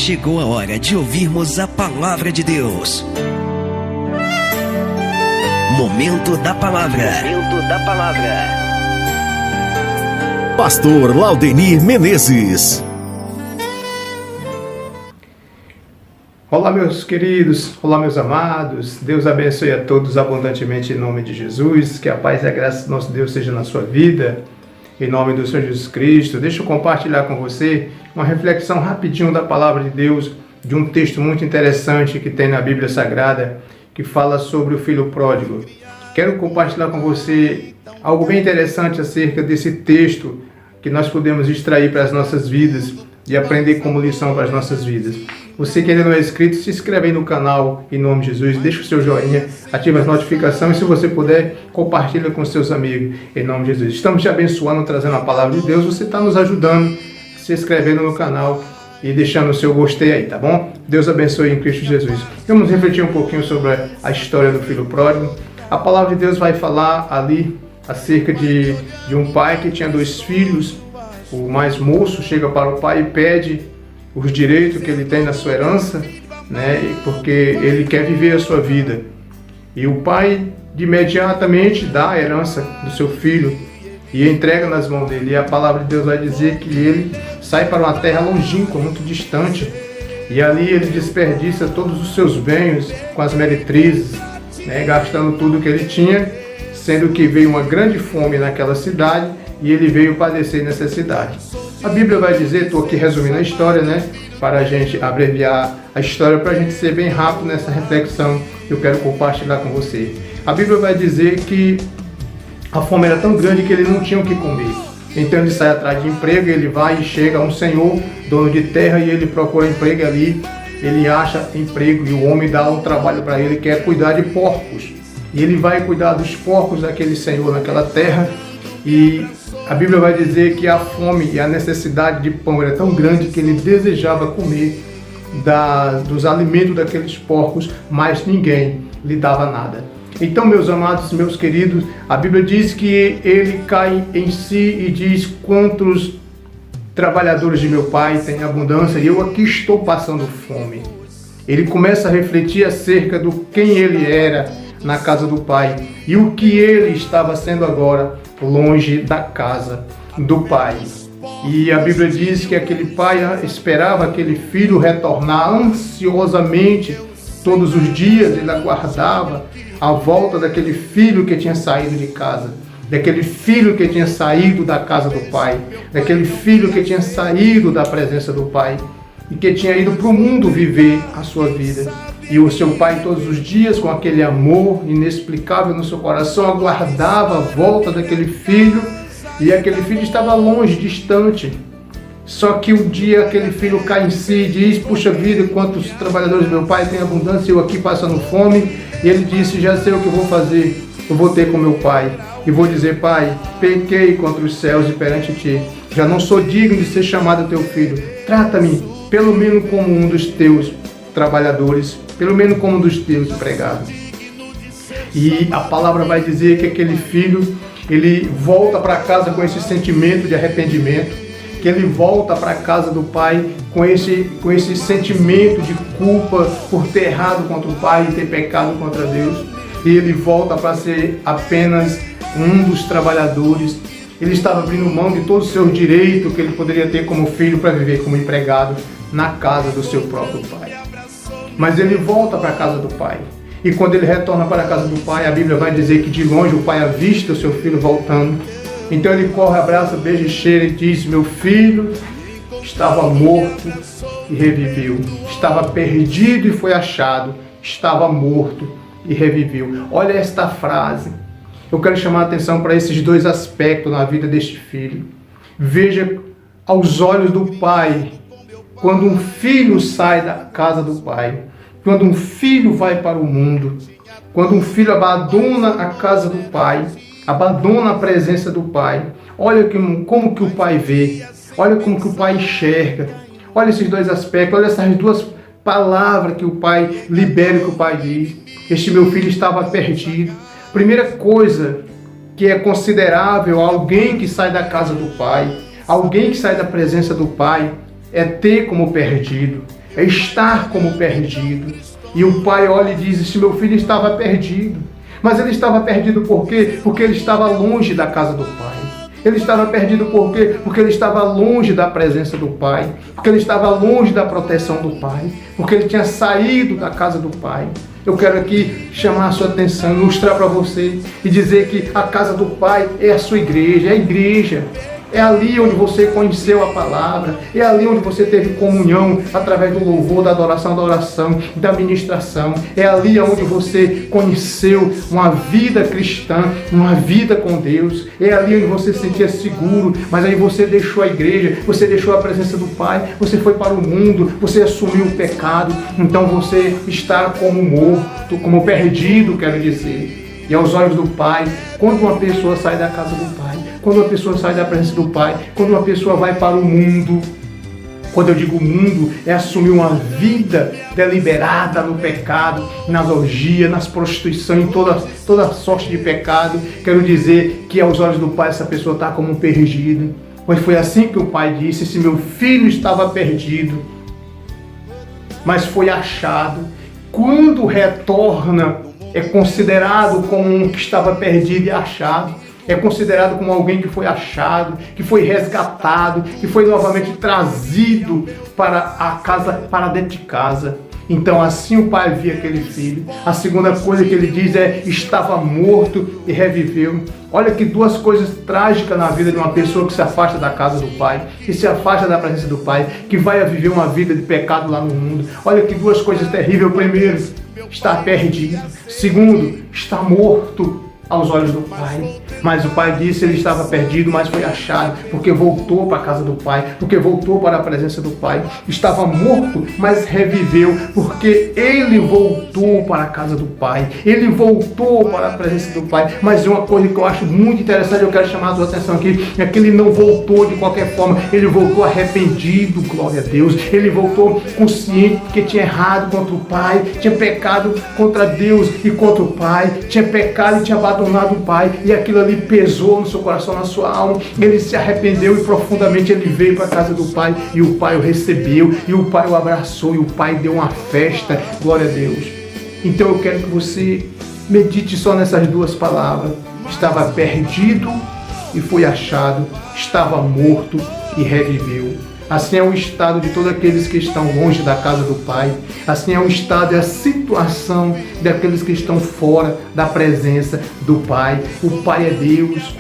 chegou a hora de ouvirmos a Palavra de Deus. Momento da Palavra. Momento da Palavra. Pastor Laudenir Menezes. Olá, meus queridos, olá, meus amados. Deus abençoe a todos abundantemente em nome de Jesus. Que a paz e a graça do nosso Deus seja na sua vida, em nome do Senhor Jesus Cristo. Deixa eu compartilhar com você uma reflexão rapidinho da Palavra de Deus, de um texto muito interessante que tem na Bíblia Sagrada, que fala sobre o filho pródigo. Quero compartilhar com você algo bem interessante acerca desse texto que nós podemos extrair para as nossas vidas e aprender como lição para as nossas vidas. Você que ainda não é inscrito, se inscreve aí no canal, em nome de Jesus, deixa o seu joinha, ativa as notificações e se você puder, compartilha com seus amigos, em nome de Jesus. Estamos te abençoando, trazendo a palavra de Deus, você está nos ajudando, se inscrevendo no canal e deixando o seu gostei aí, tá bom? Deus abençoe em Cristo Jesus. Vamos refletir um pouquinho sobre a história do filho pródigo. A palavra de Deus vai falar ali acerca de um pai que tinha 2 filhos. O mais moço chega para o pai e pede os direitos que ele tem na sua herança, né, porque ele quer viver a sua vida. E o pai de imediatamente dá a herança do seu filho e entrega nas mãos dele. E a palavra de Deus vai dizer que ele sai para uma terra longínqua, muito distante, e ali ele desperdiça todos os seus bens com as meretrizes, né, gastando tudo que ele tinha, sendo que veio uma grande fome naquela cidade e ele veio padecer necessidade. A Bíblia vai dizer, estou aqui resumindo a história, né, para a gente abreviar a história, para a gente ser bem rápido nessa reflexão que eu quero compartilhar com você. A Bíblia vai dizer que a fome era tão grande que ele não tinha o que comer. Então ele sai atrás de emprego, ele vai e chega a um senhor, dono de terra, e ele procura emprego ali. Ele acha emprego e o homem dá um trabalho para ele, que é cuidar de porcos. E ele vai cuidar dos porcos daquele senhor naquela terra. E a Bíblia vai dizer que a fome e a necessidade de pão era tão grande que ele desejava comer dos alimentos daqueles porcos, mas ninguém lhe dava nada. Então, meus amados, meus queridos, a Bíblia diz que ele cai em si e diz: quantos trabalhadores de meu pai têm abundância e eu aqui estou passando fome. Ele começa a refletir acerca do quem ele era na casa do pai e o que ele estava sendo agora longe da casa do pai. E a Bíblia diz que aquele pai esperava aquele filho retornar ansiosamente. Todos os dias ele aguardava a volta daquele filho que tinha saído de casa, daquele filho que tinha saído da casa do pai, daquele filho que tinha saído da presença do pai e que tinha ido para o mundo viver a sua vida. E o seu pai todos os dias, com aquele amor inexplicável no seu coração, aguardava a volta daquele filho, e aquele filho estava longe, distante. Só que um dia aquele filho cai em si e diz: puxa vida, quantos trabalhadores do meu pai têm abundância, eu aqui passando fome. E ele disse: já sei o que eu vou fazer, eu vou ter com meu pai e vou dizer: pai, pequei contra os céus e perante ti, já não sou digno de ser chamado teu filho, trata-me pelo menos como um dos teus trabalhadores, pelo menos como um dos teus empregados. E a palavra vai dizer que aquele filho, ele volta para casa com esse sentimento de arrependimento, que ele volta para a casa do pai com esse sentimento de culpa por ter errado contra o pai e ter pecado contra Deus. E ele volta para ser apenas um dos trabalhadores. Ele estava abrindo mão de todo o seu direito que ele poderia ter como filho para viver como empregado na casa do seu próprio pai. Mas ele volta para a casa do pai. E quando ele retorna para a casa do pai, a Bíblia vai dizer que de longe o pai avista o seu filho voltando. Então ele corre, abraça, beija e cheira e diz: meu filho estava morto e reviveu. Estava perdido e foi achado. Estava morto e reviveu. Olha esta frase. Eu quero chamar a atenção para esses 2 aspectos na vida deste filho. Veja aos olhos do pai, quando um filho sai da casa do pai, quando um filho vai para o mundo, quando um filho abandona a casa do pai, abandona a presença do pai. Olha como que o pai vê, olha como que o pai enxerga. Olha esses 2 aspectos, olha essas 2 palavras que o pai libera, que o pai diz: este meu filho estava perdido. Primeira coisa que é considerável a alguém que sai da casa do pai, alguém que sai da presença do pai, é ter como perdido, é estar como perdido. E o pai olha e diz: esse meu filho estava perdido. Mas ele estava perdido por quê? Porque ele estava longe da casa do pai. Ele estava perdido por quê? Porque ele estava longe da presença do pai. Porque ele estava longe da proteção do pai. Porque ele tinha saído da casa do pai. Eu quero aqui chamar a sua atenção, mostrar para você e dizer que a casa do pai é a sua igreja, é a igreja. É ali onde você conheceu a palavra, é ali onde você teve comunhão através do louvor, da adoração, da oração, da ministração. É ali onde você conheceu uma vida cristã, uma vida com Deus. É ali onde você se sentia seguro, mas aí você deixou a igreja, você deixou a presença do Pai, você foi para o mundo, você assumiu o pecado, então você está como morto, como perdido, quero dizer. E aos olhos do Pai, quando uma pessoa sai da casa do Pai, quando uma pessoa sai da presença do Pai, quando uma pessoa vai para o mundo, quando eu digo mundo, é assumir uma vida deliberada no pecado, nas orgias, nas prostituições, em toda sorte de pecado. Quero dizer que aos olhos do Pai essa pessoa está como perdida. Pois foi assim que o Pai disse: esse meu filho estava perdido, mas foi achado. Quando retorna, é considerado como um que estava perdido e achado. É considerado como alguém que foi achado, que foi resgatado, que foi novamente trazido para a casa, para dentro de casa. Então assim o pai via aquele filho. A segunda coisa que ele diz é: estava morto e reviveu. Olha que duas coisas trágicas na vida de uma pessoa que se afasta da casa do pai, que se afasta da presença do pai, que vai viver uma vida de pecado lá no mundo. Olha que duas coisas terríveis. Primeiro, está perdido. Segundo, está morto aos olhos do pai. Mas o pai disse: ele estava perdido, mas foi achado, porque voltou para a casa do pai, porque voltou para a presença do pai. Estava morto, mas reviveu, porque ele voltou para a casa do pai, ele voltou para a presença do pai. Mas uma coisa que eu acho muito interessante, eu quero chamar a sua atenção aqui, é que ele não voltou de qualquer forma, ele voltou arrependido, glória a Deus. Ele voltou consciente que tinha errado contra o pai, tinha pecado contra Deus e contra o pai, tinha pecado e tinha abandonado o pai, e aquilo ali pesou no seu coração, na sua alma. Ele se arrependeu e profundamente ele veio para a casa do pai, e o pai o recebeu, e o pai o abraçou, e o pai deu uma festa, glória a Deus. Então eu quero que você medite só nessas duas palavras: estava perdido e foi achado, estava morto e reviveu. Assim é o estado de todos aqueles que estão longe da casa do Pai. Assim é o estado e a situação daqueles que estão fora da presença do Pai. O Pai é Deus.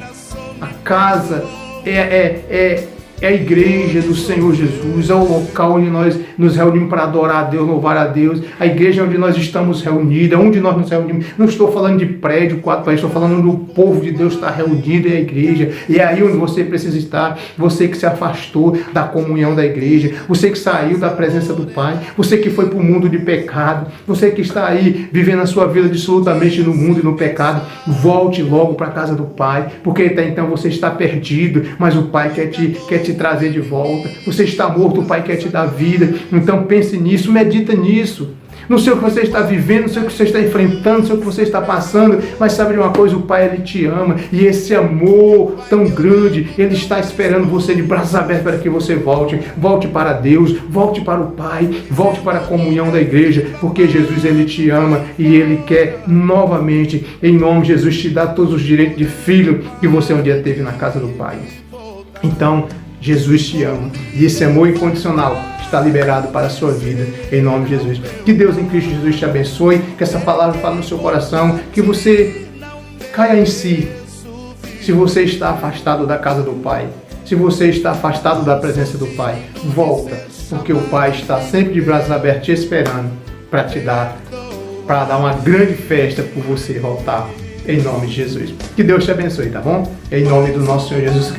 A casa é a igreja do Senhor Jesus, é o local onde nós nos reunimos para adorar a Deus, louvar a Deus. A igreja onde nós estamos reunidos, onde nós nos reunimos. Não estou falando de prédio, quatro países, estou falando do povo de Deus estar reunido, é a igreja. E é aí onde você precisa estar. Você que se afastou da comunhão da igreja, você que saiu da presença do Pai, você que foi para o mundo de pecado, você que está aí vivendo a sua vida absolutamente no mundo e no pecado, volte logo para a casa do Pai, porque até então você está perdido, mas o Pai quer te trazer de volta. Você está morto, o Pai quer te dar vida. Então pense nisso, medita nisso. Não sei o que você está vivendo, não sei o que você está enfrentando, não sei o que você está passando, mas sabe de uma coisa? O Pai, Ele te ama, e esse amor tão grande, Ele está esperando você de braços abertos para que você volte. Volte para Deus, volte para o Pai, volte para a comunhão da igreja, porque Jesus, Ele te ama e Ele quer novamente, em nome de Jesus, te dar todos os direitos de filho que você um dia teve na casa do Pai. Então, Jesus te ama, e esse amor incondicional está liberado para a sua vida, em nome de Jesus. Que Deus em Cristo Jesus te abençoe, que essa palavra fale no seu coração, que você caia em si. Se você está afastado da casa do Pai, se você está afastado da presença do Pai, volta, porque o Pai está sempre de braços abertos te esperando para dar uma grande festa por você voltar, em nome de Jesus. Que Deus te abençoe, tá bom? Em nome do nosso Senhor Jesus Cristo.